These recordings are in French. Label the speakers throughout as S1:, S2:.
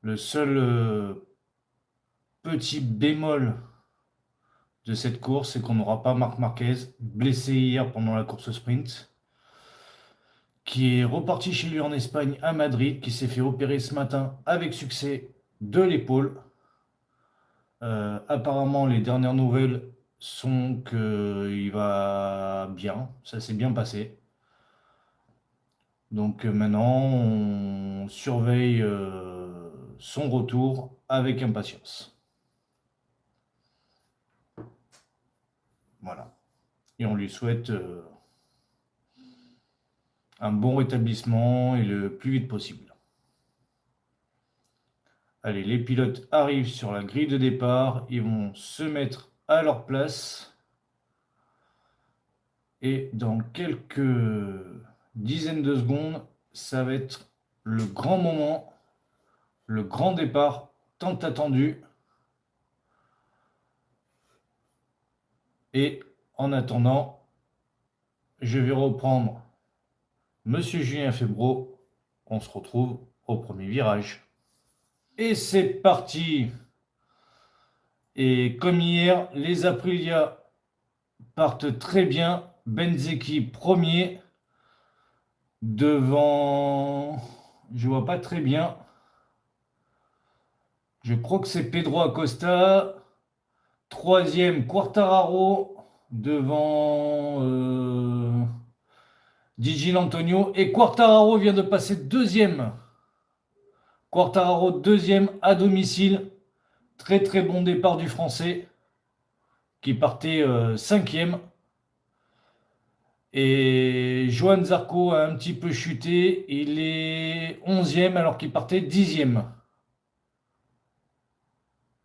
S1: Le seul petit bémol de cette course, c'est qu'on n'aura pas Marc Marquez, blessé hier pendant la course sprint, qui est reparti chez lui en Espagne, à Madrid, qui s'est fait opérer ce matin avec succès de l'épaule. Apparemment, les dernières nouvelles sont qu'il va bien, ça s'est bien passé. Donc maintenant, on surveille son retour avec impatience. Voilà. Et on lui souhaite un bon rétablissement et le plus vite possible. Allez, les pilotes arrivent sur la grille de départ, ils vont se mettre à leur place et dans quelques dizaines de secondes, ça va être le grand moment, le grand départ tant attendu. Et en attendant, je vais reprendre Monsieur Julien Febvreau. On se retrouve au premier virage. Et c'est parti! Et comme hier, les Aprilia partent très bien. Benzeki premier devant, je vois pas très bien. Je crois que c'est Pedro Acosta. Troisième, Quartararo devant Gigi Antonio. Et Quartararo vient de passer deuxième. Quartararo deuxième à domicile. Très très bon départ du Français qui partait cinquième. Et Johan Zarco a un petit peu chuté. Il est 11e alors qu'il partait 10e.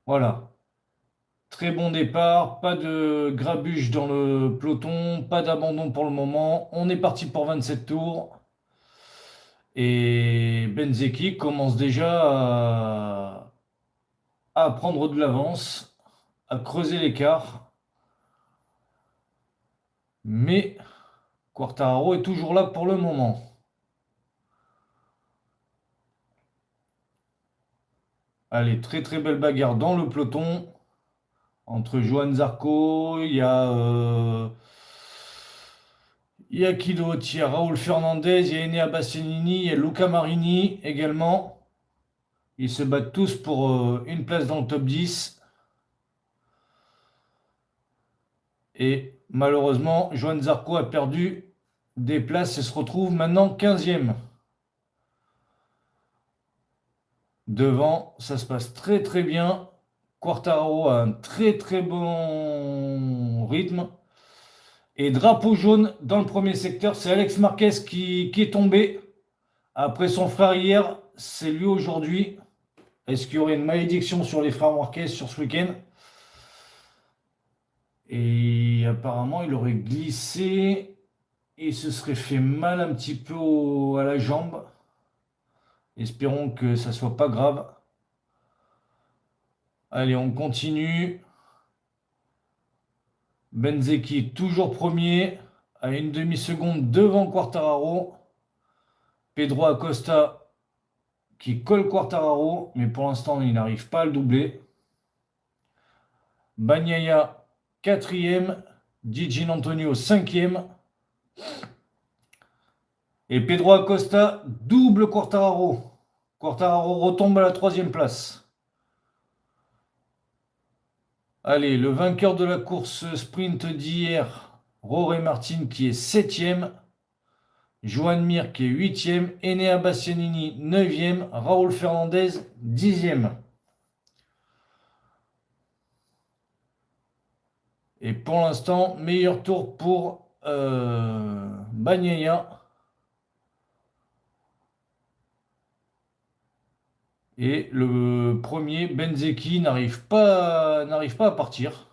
S1: Voilà. Très bon départ. Pas de grabuge dans le peloton. Pas d'abandon pour le moment. On est parti pour 27 tours. Et Benzeki commence déjà à prendre de l'avance, à creuser l'écart. Mais Quartararo est toujours là pour le moment. Allez, très très belle bagarre dans le peloton entre Johan Zarco, il y a qui d'autre? Il y a Raoul Fernandez, il y a Enea Bastianini, il y a Luca Marini également. Ils se battent tous pour une place dans le top 10. Et malheureusement, Johan Zarco a perdu des places et se retrouve maintenant 15e. Devant, ça se passe très très bien. Quartararo a un très très bon rythme. Et drapeau jaune dans le premier secteur, c'est Alex Marquez qui est tombé. Après son frère hier, c'est lui aujourd'hui. Est-ce qu'il y aurait une malédiction sur les frères Marquez sur ce week-end? Et apparemment, il aurait glissé et se serait fait mal un petit peu à la jambe. Espérons que ça soit pas grave. Allez, on continue. Benzeki toujours premier, à une demi-seconde devant Quartararo. Pedro Acosta qui colle Quartararo, mais pour l'instant, il n'arrive pas à le doubler. Bagnaia, quatrième. Gigi Antonio, cinquième. Et Pedro Acosta, double Quartararo. Quartararo retombe à la troisième place. Allez, le vainqueur de la course sprint d'hier, Jorge Martin, qui est septième. Joan Mir qui est huitième. Enea Bastianini, neuvième. Raoul Fernandez, dixième. Et pour l'instant, meilleur tour pour Bagnaia. Et le premier, Benzeki, n'arrive pas à partir.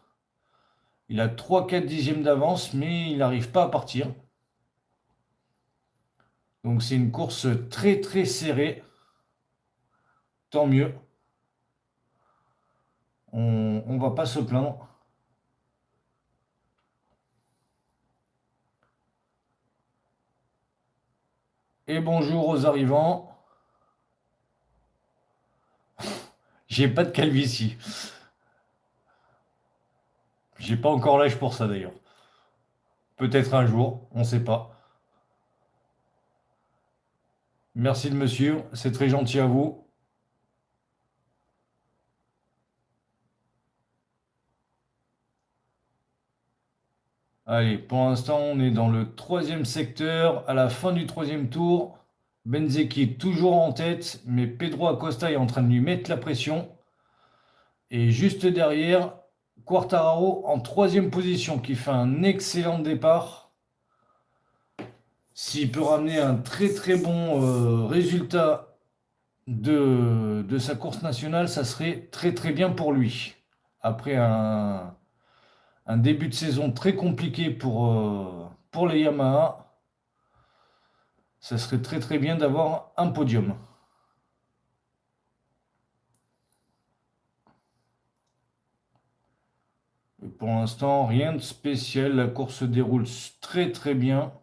S1: Il a 3-4 dixièmes d'avance, mais il n'arrive pas à partir. Donc c'est une course très très serrée. Tant mieux. On ne va pas se plaindre. Et bonjour aux arrivants. J'ai pas de calvitie. J'ai pas encore l'âge pour ça d'ailleurs. Peut-être un jour, on sait pas. Merci de me suivre, c'est très gentil à vous. Allez, pour l'instant, on est dans le troisième secteur, à la fin du troisième tour. Benzeki est toujours en tête, mais Pedro Acosta est en train de lui mettre la pression. Et juste derrière, Quartararo en troisième position, qui fait un excellent départ. S'il peut ramener un très très bon résultat de sa course nationale, ça serait très très bien pour lui. Après un début de saison très compliqué pour les Yamaha, ça serait très très bien d'avoir un podium. Et pour l'instant, rien de spécial. La course se déroule très très bien.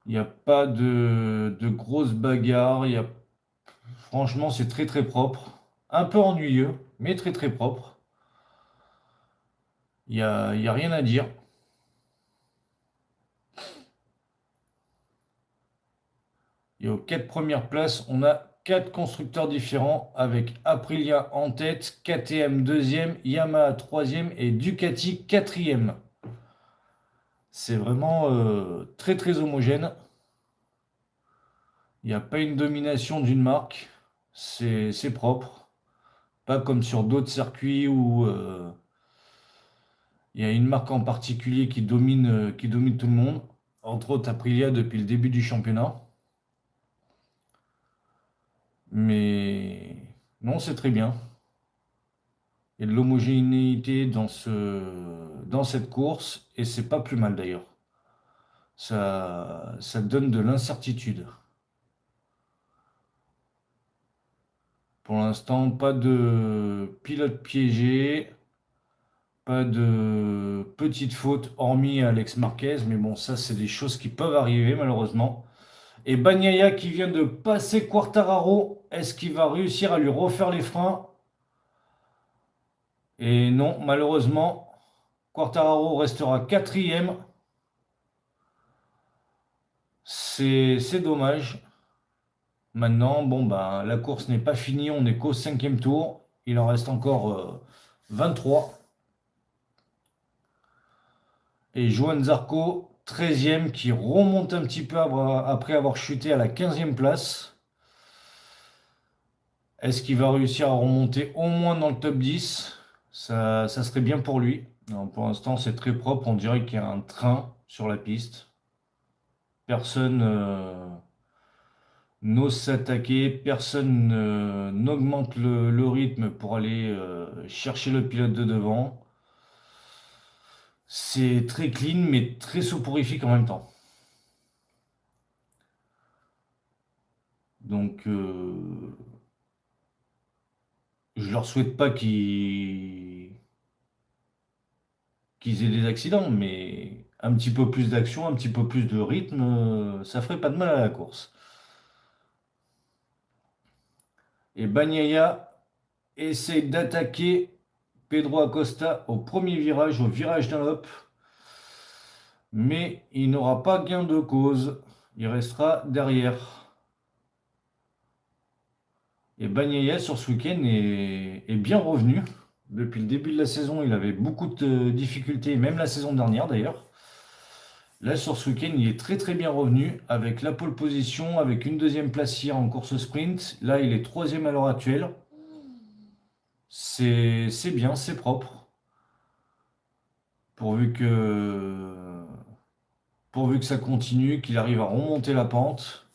S1: Il n'y a pas de grosses bagarres. Franchement, c'est très très propre. Un peu ennuyeux, mais très très propre. Il y a rien à dire. Et aux quatre premières places, on a quatre constructeurs différents avec Aprilia en tête, KTM deuxième, Yamaha troisième et Ducati quatrième. C'est vraiment très très homogène. Il n'y a pas une domination d'une marque. C'est propre. Pas comme sur d'autres circuits où il y a une marque en particulier qui domine tout le monde. Entre autres Aprilia depuis le début du championnat. Mais non, c'est très bien. Il y a de l'homogénéité dans cette course et c'est pas plus mal d'ailleurs. Ça donne de l'incertitude. Pour l'instant, pas de pilote piégé, pas de petite faute hormis Alex Marquez, mais bon, ça c'est des choses qui peuvent arriver malheureusement. Et Bagnaia qui vient de passer Quartararo, est-ce qu'il va réussir à lui refaire les freins? Et non, malheureusement, Quartararo restera quatrième. C'est dommage. Maintenant, bon, ben, la course n'est pas finie, on n'est qu'au cinquième tour. Il en reste encore 23. Et Johan Zarco, 13e, qui remonte un petit peu après avoir chuté à la 15e place. Est-ce qu'il va réussir à remonter au moins dans le top 10? Ça serait bien pour lui. Non, pour l'instant, c'est très propre. On dirait qu'il y a un train sur la piste. Personne n'ose s'attaquer, personne n'augmente le rythme pour aller chercher le pilote de devant. C'est très clean, mais très soporifique en même temps. Donc, je leur souhaite pas qu'ils aient des accidents, mais un petit peu plus d'action, un petit peu plus de rythme, ça ferait pas de mal à la course. Et Bagnaia essaye d'attaquer Pedro Acosta au premier virage, au virage Dunlop, mais il n'aura pas gain de cause. Il restera derrière. Et Bagnaia sur ce week-end est bien revenu. Depuis le début de la saison, il avait beaucoup de difficultés, même la saison dernière d'ailleurs. Là, sur ce week-end, il est très très bien revenu avec la pole position, avec une deuxième place hier en course sprint. Là, il est troisième à l'heure actuelle. C'est bien, c'est propre. Pourvu que, pourvu que ça continue, qu'il arrive à remonter la pente.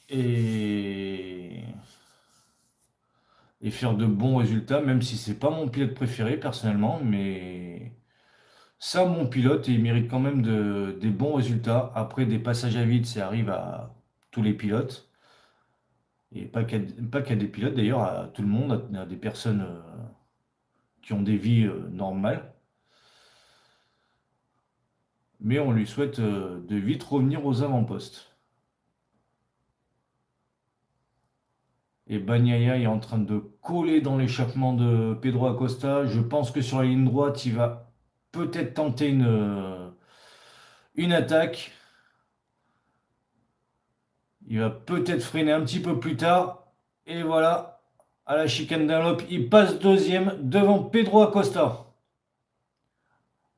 S1: Et, et faire de bons résultats, même si c'est pas mon pilote préféré personnellement, mais ça, mon pilote, et il mérite quand même des bons résultats. Après, des passages à vide, ça arrive à tous les pilotes. Et pas qu'à des pilotes, d'ailleurs, à tout le monde, à des personnes qui ont des vies normales. Mais on lui souhaite de vite revenir aux avant-postes. Et Bagnaia est en train de coller dans l'échappement de Pedro Acosta. Je pense que sur la ligne droite, il va peut-être tenter une attaque. Il va peut-être freiner un petit peu plus tard. Et voilà, à la chicane Dunlop, il passe deuxième devant Pedro Acosta.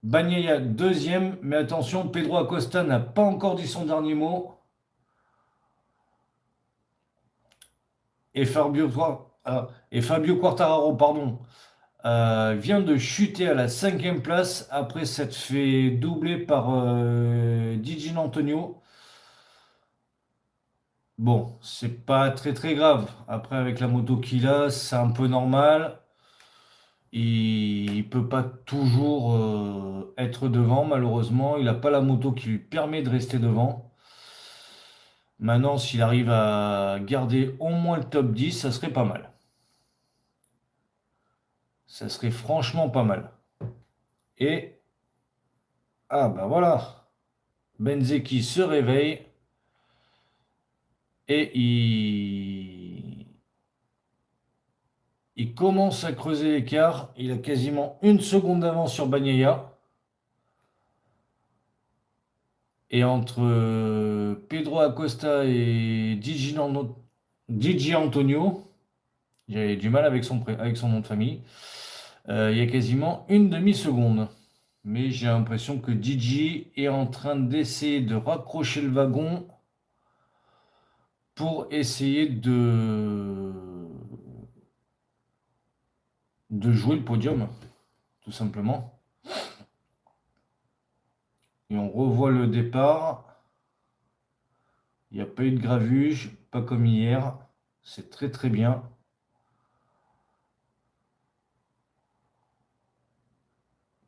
S1: Bagnaia deuxième, mais attention, Pedro Acosta n'a pas encore dit son dernier mot. Et Fabio Quartararo, pardon, vient de chuter à la 5e place après s'être fait doubler par Di Antonio. Bon, c'est pas très très grave. Après, avec la moto qu'il a, c'est un peu normal. Il peut pas toujours être devant, malheureusement. Il n'a pas la moto qui lui permet de rester devant. Maintenant, s'il arrive à garder au moins le top 10, ça serait pas mal. Ça serait franchement pas mal. Et, ah bah voilà, Benzeki se réveille et il commence à creuser l'écart. Il a quasiment une seconde d'avance sur Bagnaia. Et entre Pedro Acosta et Gigi Antonio, j'ai du mal avec son nom de famille, il y a quasiment une demi-seconde. Mais j'ai l'impression que Gigi est en train d'essayer de raccrocher le wagon pour essayer de jouer le podium, tout simplement. Et on revoit le départ. Il n'y a pas eu de gravuge, pas comme hier. C'est très très bien.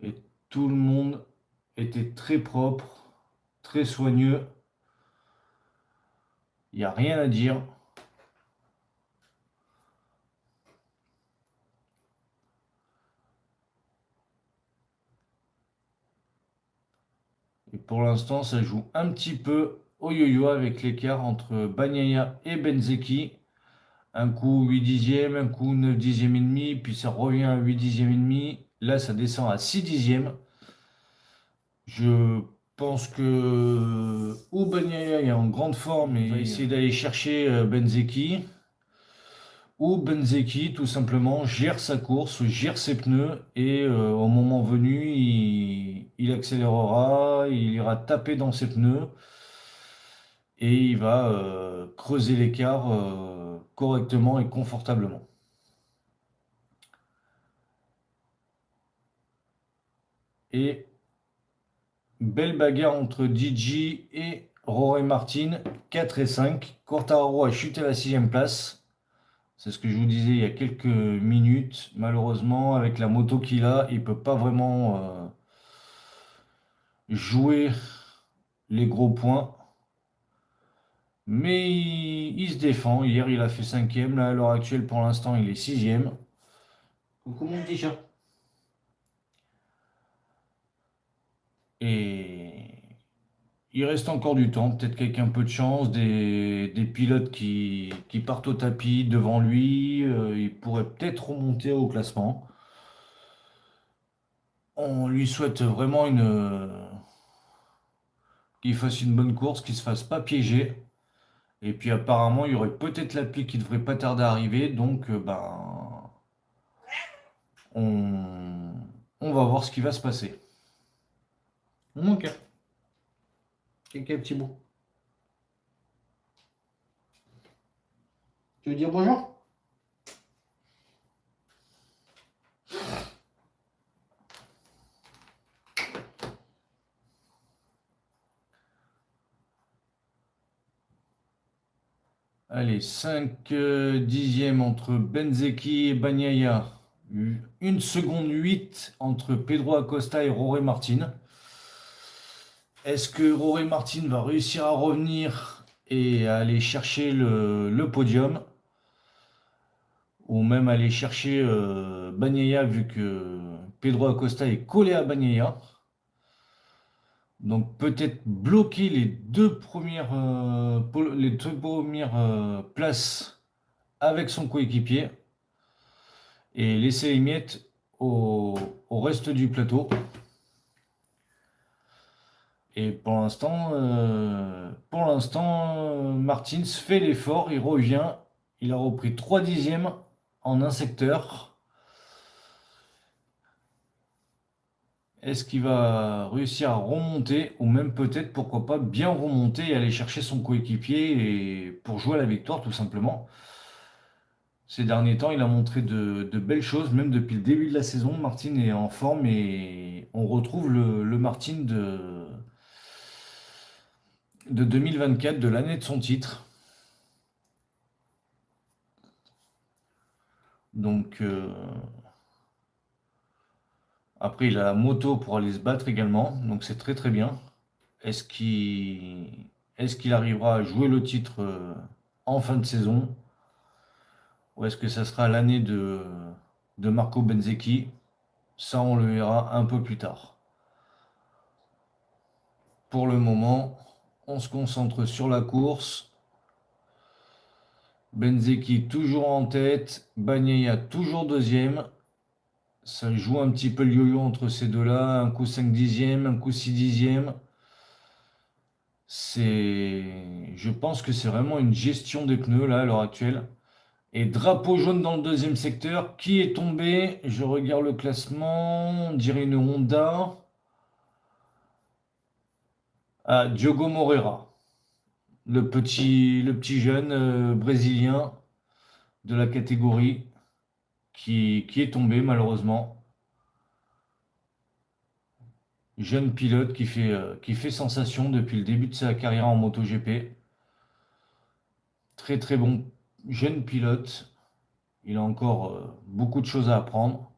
S1: Et tout le monde était très propre, très soigneux. Il n'y a rien à dire. Et pour l'instant, ça joue un petit peu au yo-yo avec l'écart entre Bagnaia et Benzeki. Un coup 8 dixièmes, un coup 9 dixièmes et demi, puis ça revient à 8 dixièmes et demi. Là, ça descend à 6 dixièmes. Je pense que ou Bagnaia est en grande forme et va essayer d'aller chercher Benzeki, ou Benzeki tout simplement gère sa course, gère ses pneus et au moment venu, il accélérera, il ira taper dans ses pneus et il va creuser l'écart correctement et confortablement. Et belle bagarre entre DJ et Rory Martin, 4 et 5. Quartararo a chuté à la 6e place. C'est ce que je vous disais il y a quelques minutes. Malheureusement, avec la moto qu'il a, il ne peut pas vraiment jouer les gros points. Mais il se défend. Hier, il a fait 5e. Là, à l'heure actuelle, pour l'instant, il est 6e. Coucou mon petit chat. Et il reste encore du temps, peut-être qu'avec un peu de chance, des pilotes qui partent au tapis devant lui, il pourrait peut-être remonter au classement. On lui souhaite vraiment qu'il fasse une bonne course, qu'il ne se fasse pas piéger. Et puis apparemment, il y aurait peut-être la pluie qui devrait pas tarder à arriver, donc on, on va voir ce qui va se passer. Mon cœur. Quel petit bout. Tu veux dire bonjour? Allez, 5 dixièmes entre Benzeki et Bagnaia. 1 seconde 8 entre Pedro Acosta et Rory Martin. Est-ce que Rory Martin va réussir à revenir et à aller chercher le podium? Ou même aller chercher Bagnaia vu que Pedro Acosta est collé à Bagnaia. Donc peut-être bloquer les deux premières places avec son coéquipier et laisser les miettes au reste du plateau. Et pour l'instant, Martins fait l'effort, il revient. Il a repris 3 dixièmes en un secteur. Est-ce qu'il va réussir à remonter ou même peut-être, pourquoi pas, bien remonter et aller chercher son coéquipier et pour jouer à la victoire tout simplement. Ces derniers temps, il a montré de belles choses, même depuis le début de la saison. Martin est en forme et on retrouve le Martin de 2024, de l'année de son titre. Donc après, il a la moto pour aller se battre également, donc c'est très très bien. Est-ce qu'il arrivera à jouer le titre en fin de saison? Ou est-ce que ça sera l'année de Marco Bezzecchi? Ça, on le verra un peu plus tard. Pour le moment, on se concentre sur la course. Bezzecchi toujours en tête, Bagnaia toujours deuxième. Ça joue un petit peu le yo-yo entre ces deux-là, un coup 5 dixièmes, un coup 6 dixièmes. Je pense que c'est vraiment une gestion des pneus là à l'heure actuelle. Et drapeau jaune dans le deuxième secteur. Qui est tombé? Je regarde le classement. On dirait une Honda. Ah, Diogo Moreira, le petit jeune brésilien de la catégorie qui est tombé malheureusement. Jeune pilote qui fait sensation depuis le début de sa carrière en MotoGP. Très très bon jeune pilote. Il a encore beaucoup de choses à apprendre.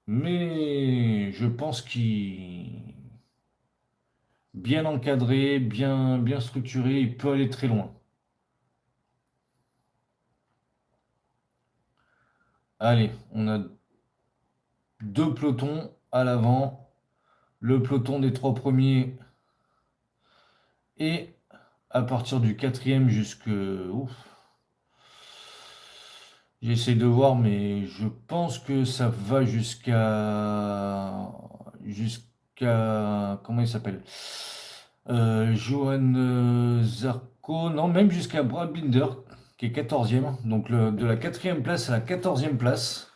S1: Mais je pense qu'il bien encadré, bien structuré, il peut aller très loin. Allez, on a deux pelotons à l'avant. Le peloton des trois premiers et à partir du quatrième jusque... Ouf. J'essaie de voir, mais je pense que ça va jusqu'à... Comment il s'appelle? Johan Zarco, non, même jusqu'à Brad Binder, qui est 14e. Donc de la quatrième place à la 14e place.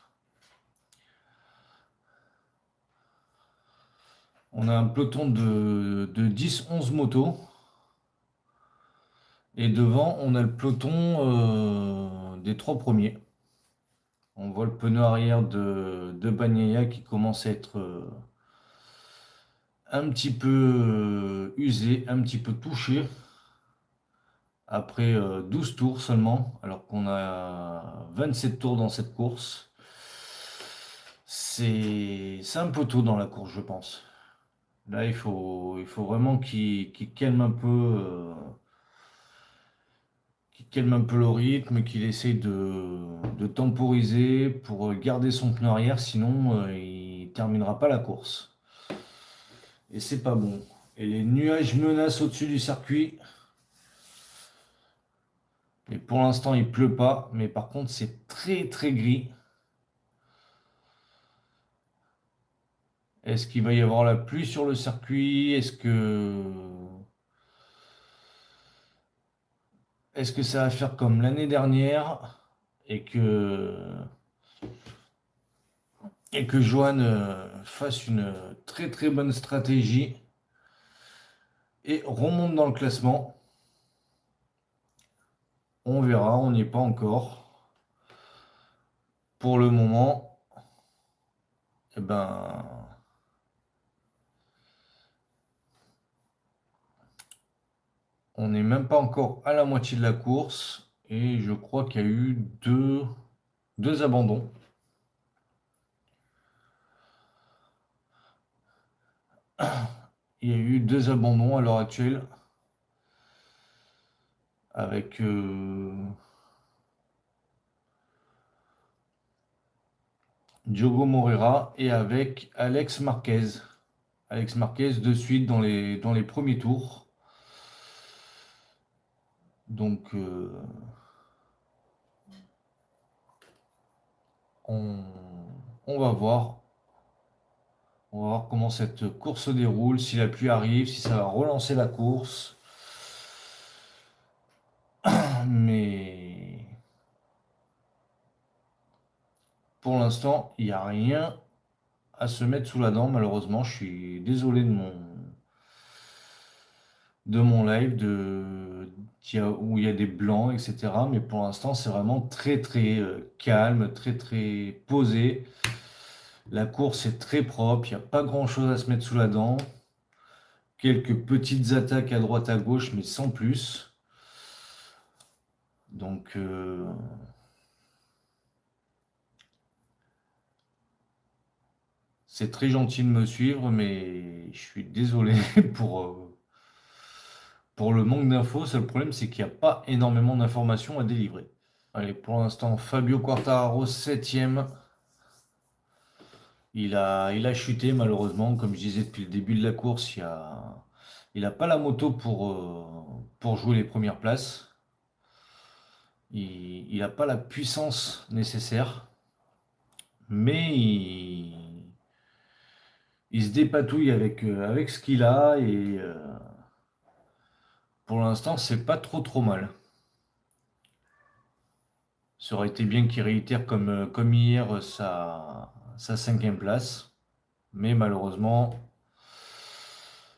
S1: On a un peloton de 10-11 motos. Et devant, on a le peloton des trois premiers. On voit le pneu arrière de Bagnaia qui commence à être un petit peu usé, un petit peu touché. Après 12 tours seulement, alors qu'on a 27 tours dans cette course. C'est un peu tôt dans la course, je pense. Là, il faut vraiment qu'il calme un peu. Qui calme un peu le rythme, qu'il essaye de temporiser pour garder son pneu arrière, sinon il terminera pas la course. Et c'est pas bon. Et les nuages menacent au-dessus du circuit. Et pour l'instant, il pleut pas, mais par contre, c'est très très gris. Est-ce qu'il va y avoir la pluie sur le circuit? Est-ce que ça va faire comme l'année dernière et que Johan fasse une très très bonne stratégie et remonte dans le classement? On verra, on n'y est pas encore. Pour le moment, eh ben, on n'est même pas encore à la moitié de la course et je crois qu'il y a eu deux abandons. Il y a eu deux abandons à l'heure actuelle avec Diogo Moreira et avec Alex Marquez. Alex Marquez de suite dans les premiers tours. Donc on, on va voir. On va voir comment cette course se déroule, si la pluie arrive, si ça va relancer la course. Mais pour l'instant, il n'y a rien à se mettre sous la dent, malheureusement. Je suis désolé de mon live où il y a des blancs, etc. Mais pour l'instant, c'est vraiment très très calme, très très posé. La course est très propre, il n'y a pas grand-chose à se mettre sous la dent. Quelques petites attaques à droite à gauche, mais sans plus. Donc, c'est très gentil de me suivre, mais je suis désolé pour le manque d'infos. Seul problème, c'est qu'il n'y a pas énormément d'informations à délivrer. Allez, pour l'instant, Fabio Quartararo, 7e. Il a chuté malheureusement. Comme je disais depuis le début de la course, il n'a pas la moto pour jouer les premières places. Il n'a pas la puissance nécessaire. Mais il se dépatouille avec ce qu'il a. Et pour l'instant, c'est pas trop mal. Ça aurait été bien qu'il réitère comme hier sa 5e place. Mais malheureusement,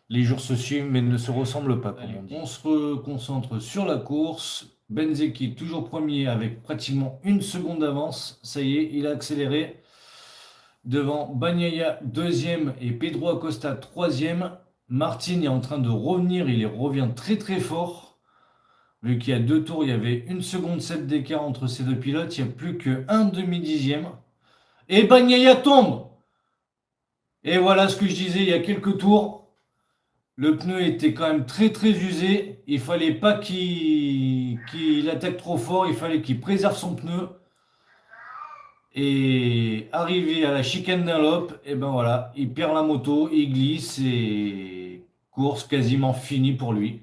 S1: les jours se suivent mais ne se ressemblent pas, comme on dit. On se concentre sur la course. Benzeki toujours premier avec pratiquement 1 seconde d'avance. Ça y est, il a accéléré. Devant Bagnaia 2e et Pedro Acosta 3e. Martin est en train de revenir, il revient très très fort. Vu qu'il y a 2 tours, il y avait 1,7 seconde d'écart entre ces deux pilotes. Il n'y a plus qu'un demi-dixième. Et Bagnaia tombe. Et voilà ce que je disais il y a quelques tours. Le pneu était quand même très très usé. Il fallait pas qu'il attaque trop fort. Il fallait qu'il préserve son pneu. Et arrivé à la chicane d'Unlop, et ben voilà, il perd la moto, il glisse et course quasiment finie pour lui.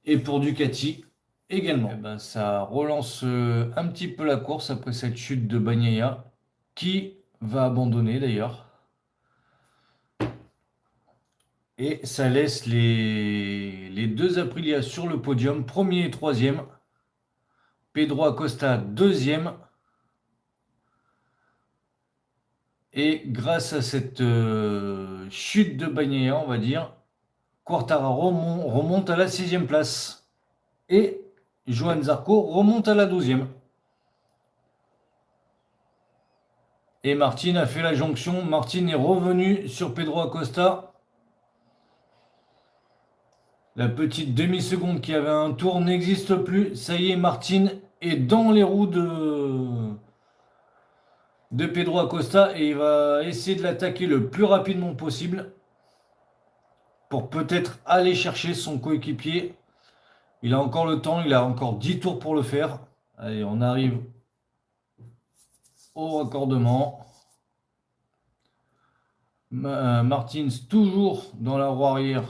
S1: Et pour Ducati également. Eh ben, ça relance un petit peu la course après cette chute de Bagnaia, qui va abandonner d'ailleurs. Et ça laisse les deux Aprilia sur le podium, premier et troisième. Pedro Acosta, deuxième. Et grâce à cette chute de Bagnaia, on va dire, Quartararo remonte à la 6e place. Et Johan Zarco remonte à la 12e. Et Martin a fait la jonction. Martin est revenu sur Pedro Acosta. La petite demi-seconde qui avait un tour n'existe plus. Ça y est, Martin est dans les roues de Pedro Acosta et il va essayer de l'attaquer le plus rapidement possible pour peut-être aller chercher son coéquipier. Il a encore le temps, il a encore 10 tours pour le faire. Allez, on arrive au raccordement. Martins toujours dans la roue arrière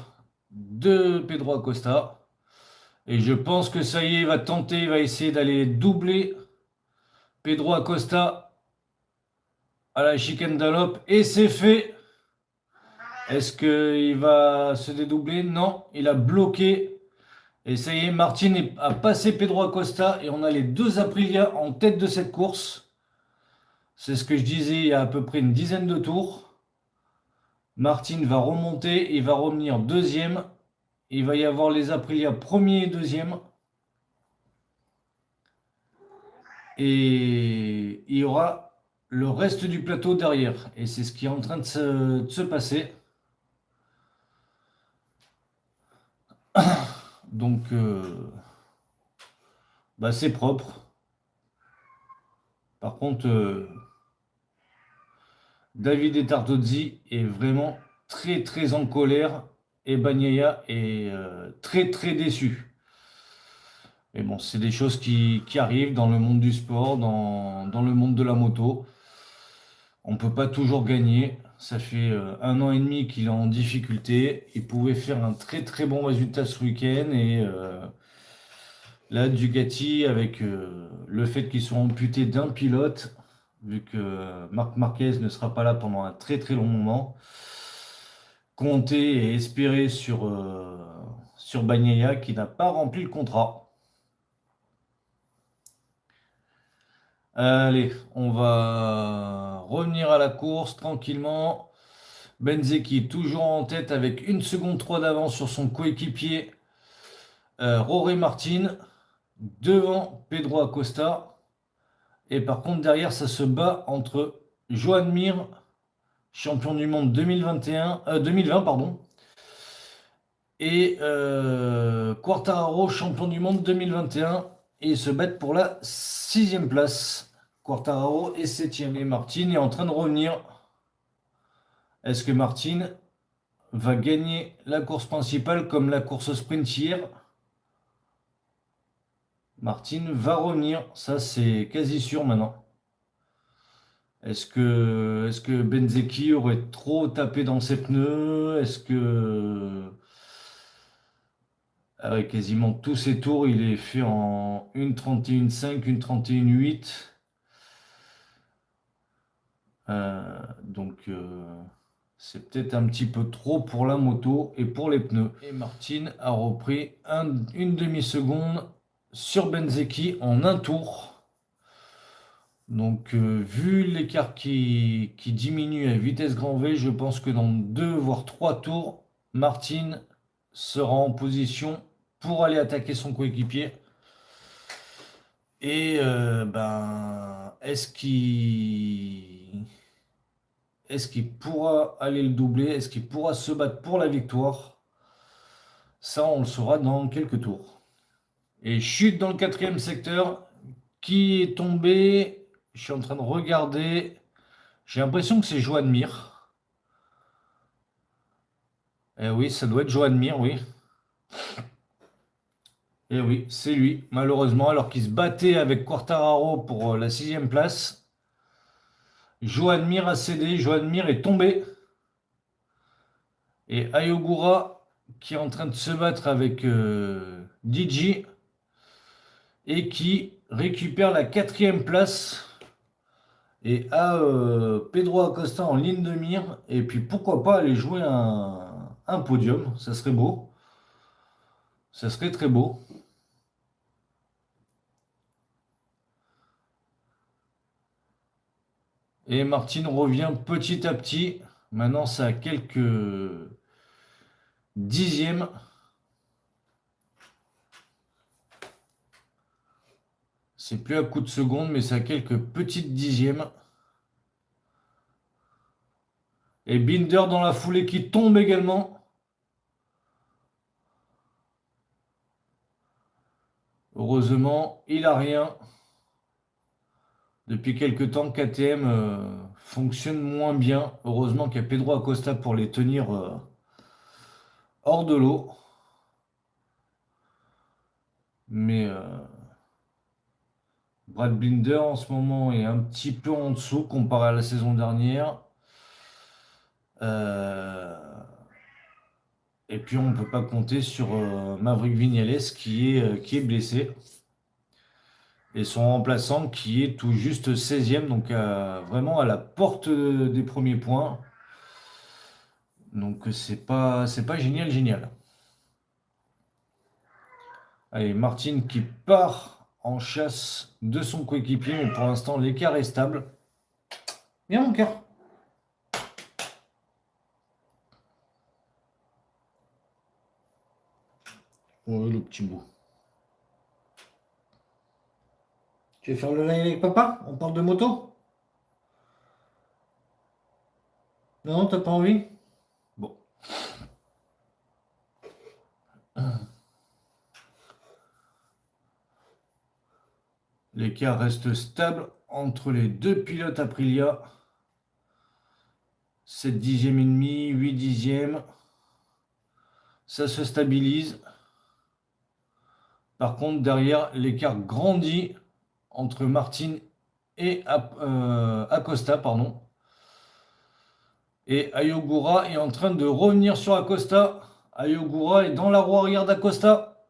S1: de Pedro Acosta. Et je pense que ça y est, il va tenter, il va essayer d'aller doubler Pedro Acosta à la chicane d'Unlop. Et c'est fait. Est-ce qu'il va se dédoubler? Non, il a bloqué. Et ça y est, Martin a passé Pedro Acosta et on a les deux Aprilia en tête de cette course. C'est ce que je disais il y a à peu près une dizaine de tours. Martin va remonter, il va revenir deuxième. Il va y avoir les Aprilia premier et deuxième. Et il y aura le reste du plateau derrière. Et c'est ce qui est en train de se passer. Donc, bah, c'est propre. Par contre, Davide Tartozzi est vraiment très très en colère et Bagnaia est très très déçu. Mais bon, c'est des choses qui arrivent dans le monde du sport, dans le monde de la moto. On ne peut pas toujours gagner. Ça fait 1 an et demi qu'il est en difficulté. Il pouvait faire un très très bon résultat ce week-end. Et là, Ducati, avec le fait qu'ils sont amputés d'un pilote, vu que Marc Marquez ne sera pas là pendant un très très long moment. Compter et espérer sur Bagnaia qui n'a pas rempli le contrat. Allez, on va revenir à la course tranquillement. Benzeki toujours en tête avec 1 seconde 3 d'avance sur son coéquipier Rory Martin devant Pedro Acosta. Et par contre derrière ça se bat entre Joan Mir, champion du monde 2020 pardon, et Quartararo, champion du monde 2021. Et ils se battent pour la 6e place. Quartararo est 7e et Martin est en train de revenir. Est-ce que Martin va gagner la course principale comme la course sprint hier? Martin va revenir, ça c'est quasi sûr maintenant. Est-ce que Benzeki aurait trop tapé dans ses pneus? Est-ce que quasiment tous ses tours, il est fait en 1:31.5, 1:31.8. Donc c'est peut-être un petit peu trop pour la moto et pour les pneus. Et Martin a repris une demi-seconde sur Benzeki en un tour. Donc vu l'écart qui diminue à vitesse grand V, je pense que dans 2 voire 3 tours, Martin sera en position pour aller attaquer son coéquipier. Et est-ce qu'il pourra aller le doubler? Est-ce qu'il pourra se battre pour la victoire? Ça, on le saura dans quelques tours. Et chute dans le 4e secteur. Qui est tombé? Je suis en train de regarder. J'ai l'impression que c'est Joan Mir. Eh oui, ça doit être Joan Mir, oui. Eh oui, c'est lui, malheureusement, alors qu'il se battait avec Quartararo pour la 6e place. Joan Mir a cédé, Joan Mir est tombé. Et Ayogura qui est en train de se battre avec DJ et qui récupère la 4e place et a Pedro Acosta en ligne de mire. Et puis pourquoi pas aller jouer un podium, ça serait beau. Ça serait très beau. Et Martin revient petit à petit. Maintenant, ça a quelques dixièmes. C'est plus à coup de seconde, mais ça a quelques petites dixièmes. Et Binder dans la foulée qui tombe également. Heureusement, il n'a rien. Depuis quelques temps, KTM fonctionne moins bien. Heureusement qu'il y a Pedro Acosta pour les tenir hors de l'eau. Mais Brad Binder en ce moment est un petit peu en dessous comparé à la saison dernière. Et puis on ne peut pas compter sur Maverick Viñales qui est blessé. Et son remplaçant qui est tout juste 16e, donc vraiment à la porte des premiers points. Donc c'est pas génial. Allez, Martin qui part en chasse de son coéquipier, mais pour l'instant l'écart est stable. Viens mon cœur. Oh le petit bout. Tu veux faire le live avec papa? On parle de moto? Non, t'as pas envie? Bon. L'écart reste stable entre les deux pilotes Aprilia. 7 dixièmes et demi, 8 dixièmes. Ça se stabilise. Par contre, derrière, l'écart grandit entre Martin et Acosta, pardon. Et Ayogura est en train de revenir sur Acosta. Ayogura est dans la roue arrière d'Acosta.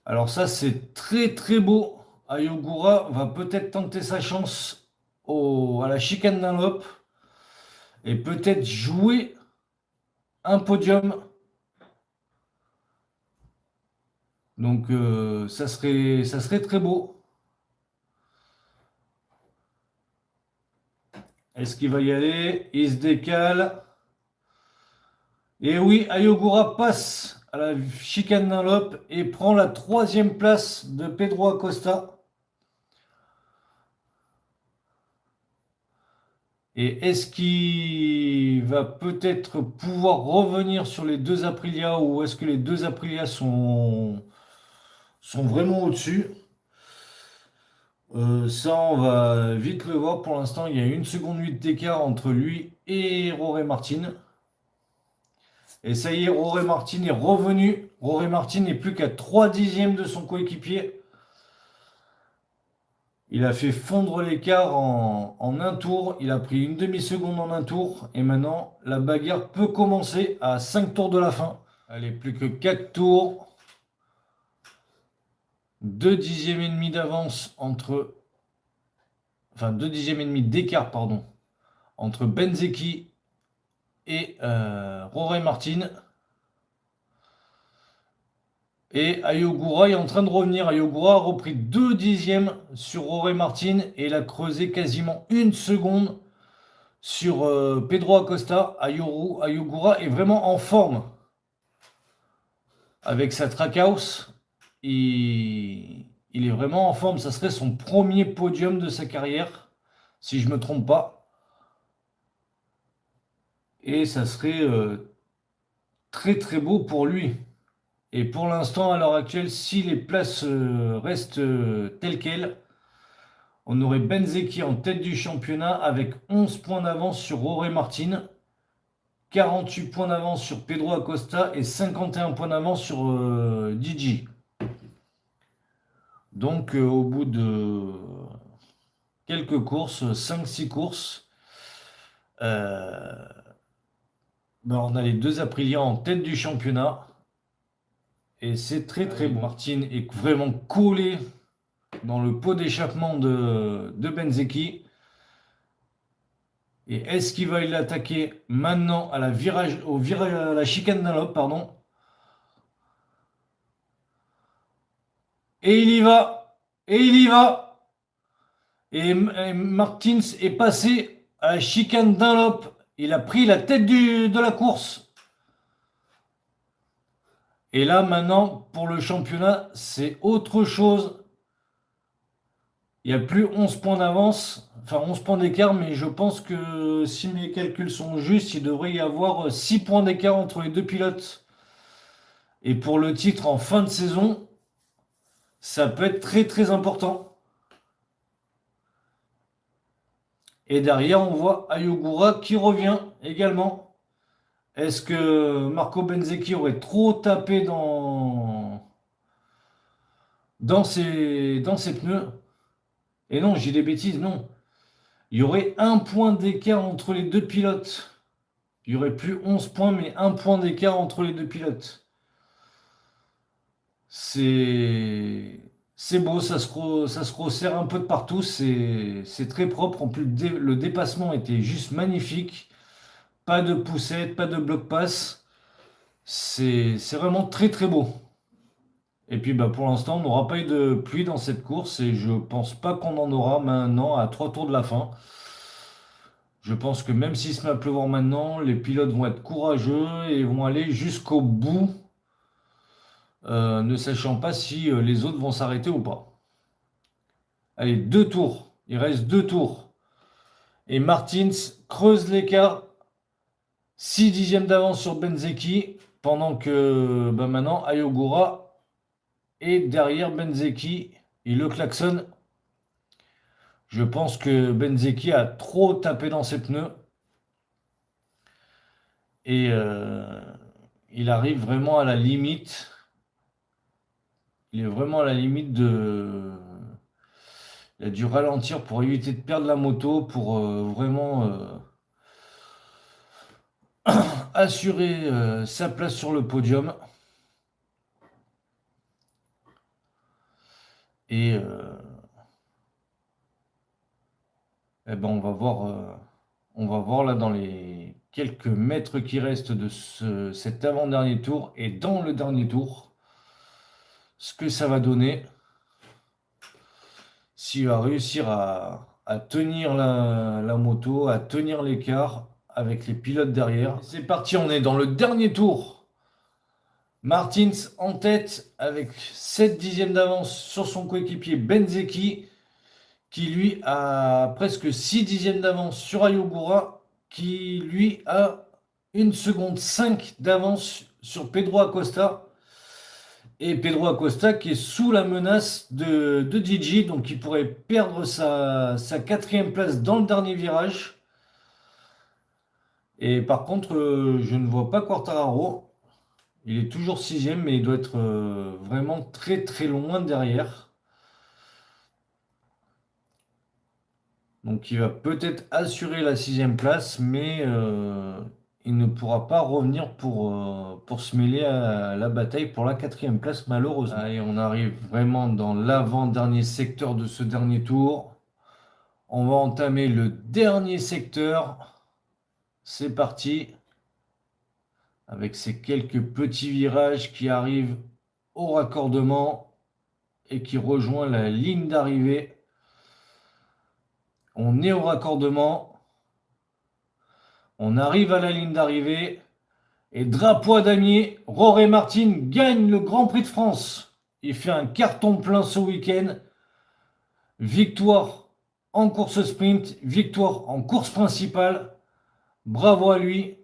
S1: Alors ça, c'est très très beau. Ayogura va peut-être tenter sa chance à la chicane Dunlop et peut-être jouer un podium. Donc ça serait très beau. Est-ce qu'il va y aller? Il se décale. Et oui, Ayogura passe à la chicane Dunlop et prend la troisième place de Pedro Acosta. Et est-ce qu'il va peut-être pouvoir revenir sur les deux Aprilia ou est-ce que les deux Aprilia sont vraiment au-dessus? Ça, on va vite le voir. Pour l'instant, il y a 1,8 seconde d'écart entre lui et Rory Martin. Et ça y est, Rory Martin est revenu. Rory Martin n'est plus qu'à 3 dixièmes de son coéquipier. Il a fait fondre l'écart en un tour. Il a pris une demi-seconde en un tour. Et maintenant, la bagarre peut commencer à 5 tours de la fin. Allez, plus que 4 tours. 2 dixièmes et demi d'avance entre... Enfin, 2 dixièmes et demi d'écart, pardon, entre Bezzecchi et Rory Martin. Et Ayogura est en train de revenir. Ayogura a repris 2 dixièmes sur Rory Martin et il a creusé quasiment 1 seconde sur Pedro Acosta. Ayogura est vraiment en forme avec sa Trackhouse. Il est vraiment en forme. Ça serait son premier podium de sa carrière, si je ne me trompe pas. Et ça serait très très beau pour lui. Et pour l'instant, à l'heure actuelle, si les places restent telles quelles, on aurait Bezzecchi en tête du championnat avec 11 points d'avance sur Rory Martin, 48 points d'avance sur Pedro Acosta et 51 points d'avance sur Digi. Donc au bout de quelques courses, 5-6 courses, on a les deux Aprilia en tête du championnat. Et c'est très très bon. Martin est vraiment collé dans le pot d'échappement de Bezzecchi. Et est-ce qu'il va l'attaquer maintenant à la à la chicane Dunlop, pardon. Et il y va. Et il y va. Et Martins est passé à la chicane Dunlop. Il a pris la tête de la course. Et là, maintenant, pour le championnat, c'est autre chose. Il n'y a plus 11 points d'avance, enfin 11 points d'écart, mais je pense que si mes calculs sont justes, il devrait y avoir 6 points d'écart entre les deux pilotes. Et pour le titre en fin de saison, ça peut être très très important. Et derrière, on voit Ayogura qui revient également. Est-ce que Marco Bezzecchi aurait trop tapé dans ses pneus? Et non, j'ai des bêtises, non. Il y aurait 1 point d'écart entre les deux pilotes. Il n'y aurait plus 11 points, mais 1 point d'écart entre les deux pilotes. C'est beau, ça se resserre un peu de partout. C'est très propre. En plus, le dépassement était juste magnifique. Pas de poussette, pas de bloc pass. C'est vraiment très très beau. Et puis pour l'instant, on n'aura pas eu de pluie dans cette course et je pense pas qu'on en aura maintenant à 3 tours de la fin. Je pense que même s'il se met à pleuvoir maintenant, les pilotes vont être courageux et vont aller jusqu'au bout, ne sachant pas si les autres vont s'arrêter ou pas. Allez, 2 tours. Il reste 2 tours. Et Martins creuse l'écart. 6 dixièmes d'avance sur Bezzecchi. Pendant que maintenant, Ayogura est derrière Bezzecchi. Il le klaxonne. Je pense que Bezzecchi a trop tapé dans ses pneus. Et il arrive vraiment à la limite. Il est vraiment à la limite de... Il a dû ralentir pour éviter de perdre la moto, pour vraiment assurer sa place sur le podium. Et Eh ben, on va voir là dans les quelques mètres qui restent de cet avant-dernier tour et dans le dernier tour, ce que ça va donner. S'il va réussir à tenir la moto, à tenir l'écart avec les pilotes derrière. C'est parti, on est dans le dernier tour. Martins en tête avec 7 dixièmes d'avance sur son coéquipier Benzeki, qui lui a presque 6 dixièmes d'avance sur Ayogura, qui lui a 1 seconde 5 d'avance sur Pedro Acosta. Et Pedro Acosta qui est sous la menace de Gigi, donc il pourrait perdre sa quatrième place dans le dernier virage. Et par contre, je ne vois pas Quartararo. Il est toujours sixième, mais il doit être vraiment très très loin derrière. Donc il va peut-être assurer la sixième place, mais il ne pourra pas revenir pour se mêler à la bataille pour la quatrième place, malheureusement. Allez, on arrive vraiment dans l'avant-dernier secteur de ce dernier tour. On va entamer le dernier secteur. C'est parti. Avec ces quelques petits virages qui arrivent au raccordement et qui rejoint la ligne d'arrivée. On est au raccordement. On arrive à la ligne d'arrivée. Et drapeau à damier, Rory Martin gagne le Grand Prix de France. Il fait un carton plein ce week-end. Victoire en course sprint, victoire en course principale. Bravo à lui.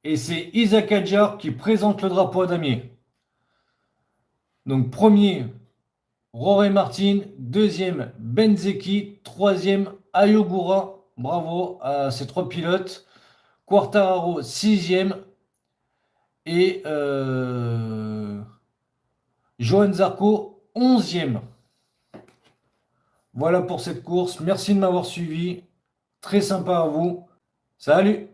S1: Et c'est Isaac Adjar qui présente le drapeau à damier. Donc premier, Rory Martin. Deuxième, Benzeki. Troisième, Ayogura. Bravo à ces trois pilotes. Quartararo, sixième. Et Johan Zarco, 11e. Voilà pour cette course. Merci de m'avoir suivi. Très sympa à vous. Salut!